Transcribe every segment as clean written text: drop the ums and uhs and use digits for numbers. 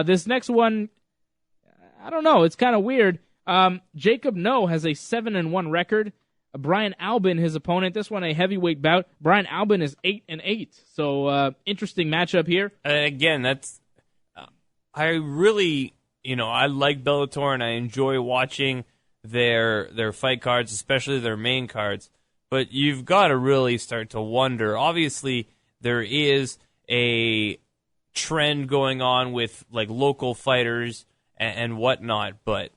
This next one, I don't know. It's kind of weird. Jacob Noe has a 7-1 record. Brian Albin, his opponent, this one a heavyweight bout. Brian Albin is 8-8. So interesting matchup here. Again, that's I really, I like Bellator and I enjoy watching their fight cards, especially their main cards. But you've got to really start to wonder. Obviously, there is a trend going on with like local fighters and whatnot, but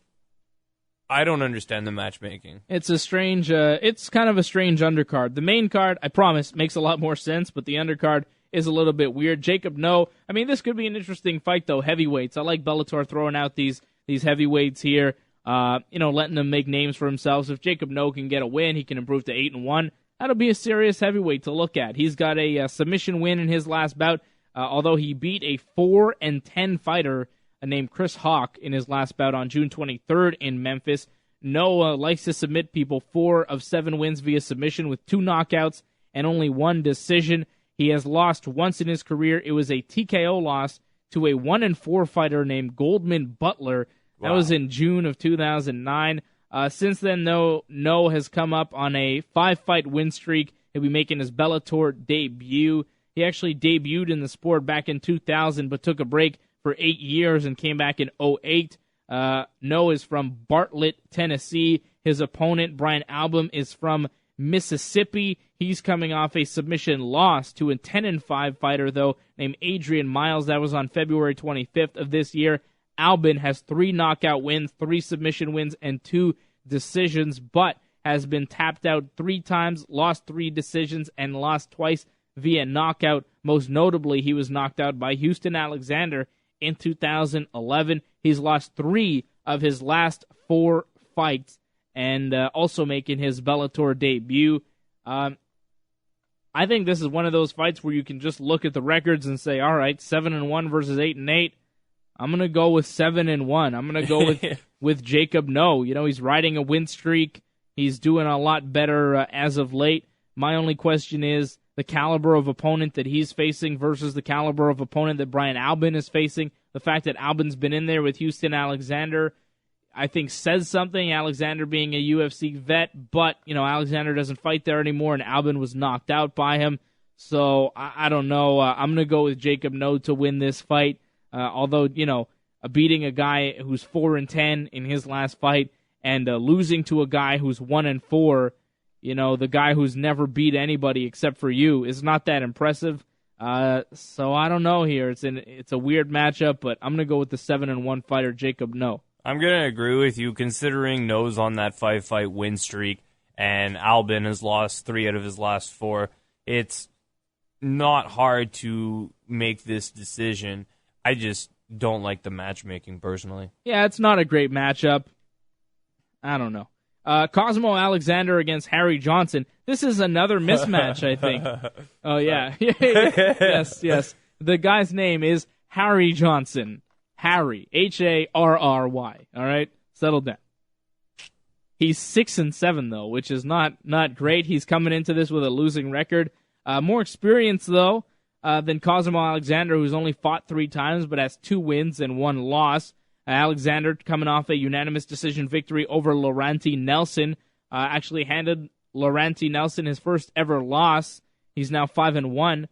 I don't understand the matchmaking. It's a strange, it's kind of a strange undercard. The main card, I promise, makes a lot more sense, but the undercard is a little bit weird. Jacob Noe, I mean, this could be an interesting fight, though. Heavyweights. I like Bellator throwing out these heavyweights here, letting them make names for themselves. If Jacob Noe can get a win, he can improve to 8-1. That'll be a serious heavyweight to look at. He's got a submission win in his last bout, although he beat a 4-10 fighter named Chris Hawk in his last bout on June 23rd in Memphis. Noe likes to submit people. 4 of 7 wins via submission with 2 knockouts and only 1 decision. He has lost once in his career. It was a TKO loss to a 1-4 fighter named Goldman Butler. That was in June of 2009. Since then, Noe has come up on a 5-fight win streak. He'll be making his Bellator debut. He actually debuted in the sport back in 2000, but took a break for 8 years and came back in 2008. Noe is from Bartlett, Tennessee. His opponent, Brian Albin, is from Mississippi. He's coming off a submission loss to a 10-5 fighter, though, named Adrian Miles. That was on February 25th of this year. Albin has 3 knockout wins, 3 submission wins, and 2 decisions, but has been tapped out 3 times, lost 3 decisions, and lost twice via knockout. Most notably, he was knocked out by Houston Alexander in 2011. He's lost 3 of his last 4 fights, and also making his Bellator debut. I think this is one of those fights where you can just look at the records and say, all right, 7-1 versus 8-8. I'm going to go with 7-1. I'm going to go with Jacob Noe. He's riding a win streak. He's doing a lot better as of late. My only question is the caliber of opponent that he's facing versus the caliber of opponent that Brian Albin is facing. The fact that Albin's been in there with Houston Alexander, I think, says something. Alexander being a UFC vet, but, Alexander doesn't fight there anymore, and Albin was knocked out by him. So, I don't know. I'm going to go with Jacob Noe to win this fight. Although, beating a guy who's 4-10 in his last fight and losing to a guy who's 1-4, the guy who's never beat anybody except for you, is not that impressive. So I don't know here. It's a weird matchup, but I'm going to go with the 7-1 fighter, Jacob Noe. I'm going to agree with you, considering Noe's on that 5-fight win streak, and Albin has lost 3 out of his last 4. It's not hard to make this decision. I just don't like the matchmaking, personally. Yeah, it's not a great matchup. I don't know. Cosmo Alexandre against Harry Johnson. This is another mismatch, I think. Oh, yeah. Yes. The guy's name is Harry Johnson. Harry. Harry. All right? Settle down. He's 6-7, though, which is not great. He's coming into this with a losing record. More experience, though, than Cosmo Alexandre, who's only fought 3 times but has 2 wins and 1 loss. Alexander coming off a unanimous decision victory over Laurenti Nelson. Actually handed Laurenti Nelson his first ever loss. He's now 5-1.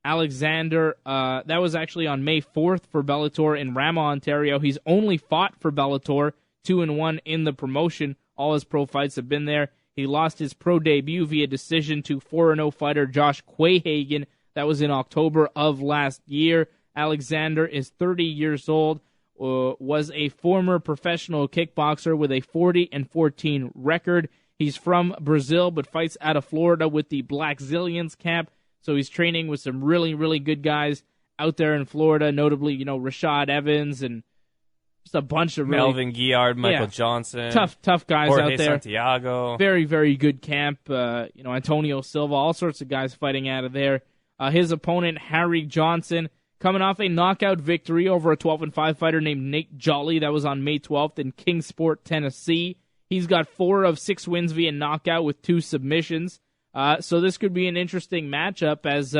Alexander, that was actually on May 4th for Bellator in Rama, Ontario. He's only fought for Bellator, 2-1 in the promotion. All his pro fights have been there. He lost his pro debut via decision to 4-0 fighter Josh Quayhagen. That was in October of last year. Alexander is 30 years old, was a former professional kickboxer with a 40-14 record. He's from Brazil, but fights out of Florida with the Black Zillions camp. So he's training with some really, really good guys out there in Florida, notably, Rashad Evans and just a bunch of really... Melvin Guillard, Michael Johnson. Tough guys Jorge out there. Santiago. Very, very good camp. Antonio Silva, all sorts of guys fighting out of there. His opponent, Harry Johnson, coming off a knockout victory over a 12-5 fighter named Nate Jolly. That was on May 12th in Kingsport, Tennessee. He's got 4 of 6 wins via knockout with 2 submissions. So this could be an interesting matchup as,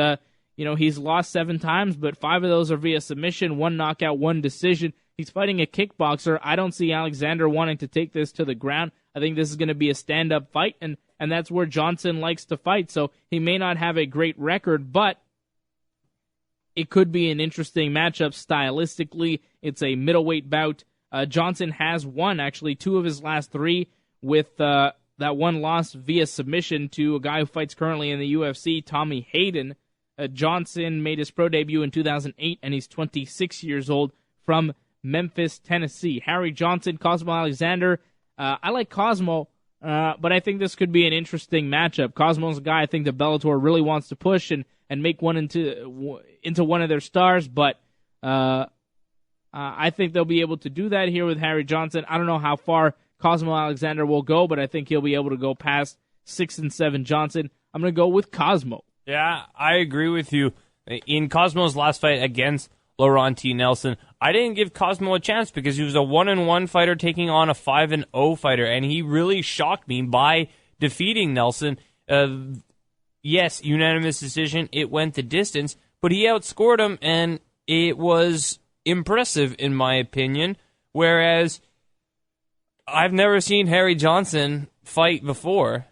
He's lost 7 times, but 5 of those are via submission, 1 knockout, 1 decision. He's fighting a kickboxer. I don't see Alexander wanting to take this to the ground. I think this is going to be a stand-up fight, and that's where Johnson likes to fight. So he may not have a great record, but it could be an interesting matchup stylistically. It's a middleweight bout. Johnson has won, actually, 2 of his last 3 with that 1 loss via submission to a guy who fights currently in the UFC, Tommy Hayden. Johnson made his pro debut in 2008, and he's 26 years old from Memphis, Tennessee. Harry Johnson, Cosmo Alexandre. I like Cosmo, but I think this could be an interesting matchup. Cosmo's a guy I think that Bellator really wants to push and make one into one of their stars, but I think they'll be able to do that here with Harry Johnson. I don't know how far Cosmo Alexandre will go, but I think he'll be able to go past 6-7 Johnson. I'm going to go with Cosmo. Yeah, I agree with you. In Cosmo's last fight against Laurent T. Nelson, I didn't give Cosmo a chance because he was a 1-1 fighter taking on a 5-0 fighter, and he really shocked me by defeating Nelson. Yes, unanimous decision. It went the distance, but he outscored him, and it was impressive in my opinion. Whereas I've never seen Harry Johnson fight before.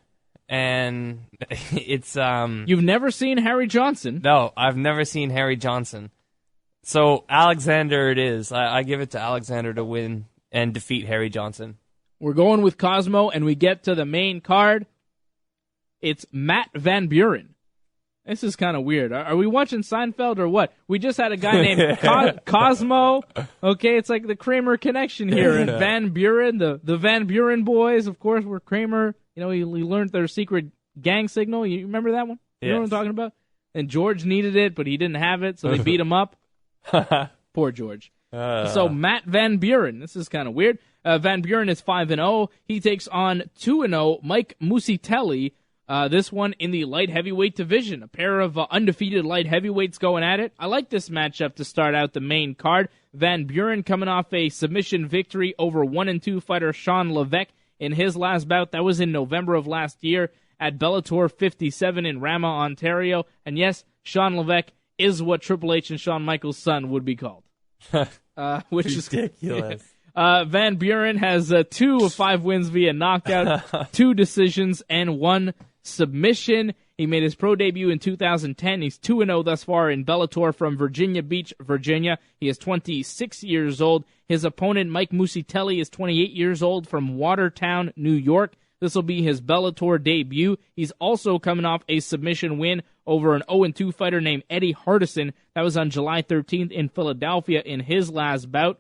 And it's You've never seen Harry Johnson? No, I've never seen Harry Johnson. So Alexander it is. I give it to Alexander to win and defeat Harry Johnson. We're going with Cosmo, and we get to the main card. It's Matt Van Buren. This is kind of weird. Are we watching Seinfeld or what? We just had a guy named Cosmo. Okay, it's like the Kramer connection here. And Van Buren, the Van Buren boys, of course, were Kramer. He learned their secret gang signal. You remember that one? You know what I'm talking about? And George needed it, but he didn't have it, so they beat him up. Poor George. So Matt Van Buren. This is kind of weird. Van Buren is 5-0. He takes on 2-0 Mike Muticelli. This one in the light heavyweight division. A pair of undefeated light heavyweights going at it. I like this matchup to start out the main card. Van Buren coming off a submission victory over 1-2 fighter Sean Levesque in his last bout. That was in November of last year at Bellator 57 in Rama, Ontario. And yes, Sean Levesque is what Triple H and Shawn Michaels' son would be called. Which is ridiculous. Van Buren has 2 of 5 wins via knockout, 2 decisions, and 1 submission. He made his pro debut in 2010. He's 2-0 thus far in Bellator from Virginia Beach, Virginia. He is 26 years old. His opponent, Mike Muticelli, is 28 years old from Watertown, New York. This will be his Bellator debut. He's also coming off a submission win over an 0-2 fighter named Eddie Hardison. That was on July 13th in Philadelphia in his last bout.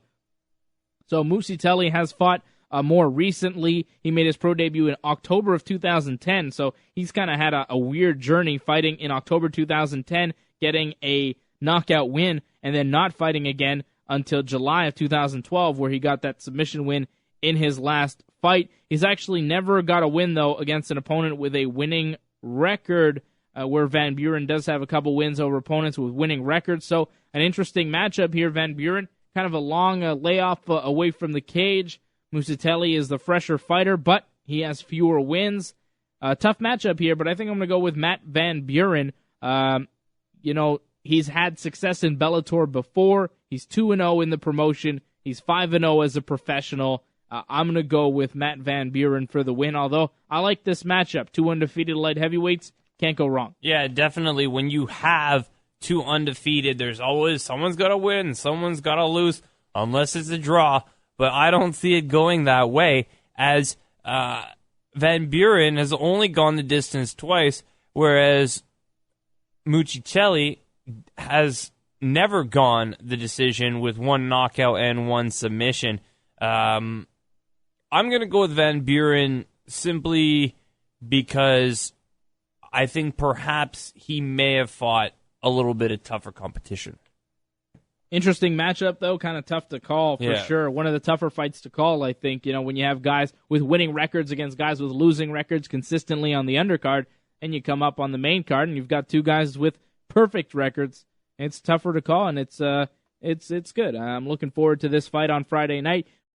So Muticelli has fought more recently. He made his pro debut in October of 2010, so he's kind of had a weird journey fighting in October 2010, getting a knockout win, and then not fighting again until July of 2012, where he got that submission win in his last fight. He's actually never got a win, though, against an opponent with a winning record, where Van Buren does have a couple wins over opponents with winning records. So an interesting matchup here. Van Buren, kind of a long layoff away from the cage. Muticelli is the fresher fighter, but he has fewer wins. Tough matchup here, but I think I'm going to go with Matt Van Buren. He's had success in Bellator before. He's 2-0 in the promotion. He's 5-0 as a professional. I'm going to go with Matt Van Buren for the win, although I like this matchup. 2 undefeated light heavyweights, can't go wrong. Yeah, definitely. When you have 2 undefeated, there's always someone's got to win, someone's got to lose, unless it's a draw. But I don't see it going that way, as Van Buren has only gone the distance twice, whereas Muticelli has never gone the decision with 1 knockout and 1 submission. I'm going to go with Van Buren simply because I think perhaps he may have fought a little bit of tougher competition. Interesting matchup, though. Kind of tough to call, for sure. One of the tougher fights to call, I think, when you have guys with winning records against guys with losing records consistently on the undercard, and you come up on the main card, and you've got 2 guys with perfect records. It's tougher to call, and it's good. I'm looking forward to this fight on Friday night.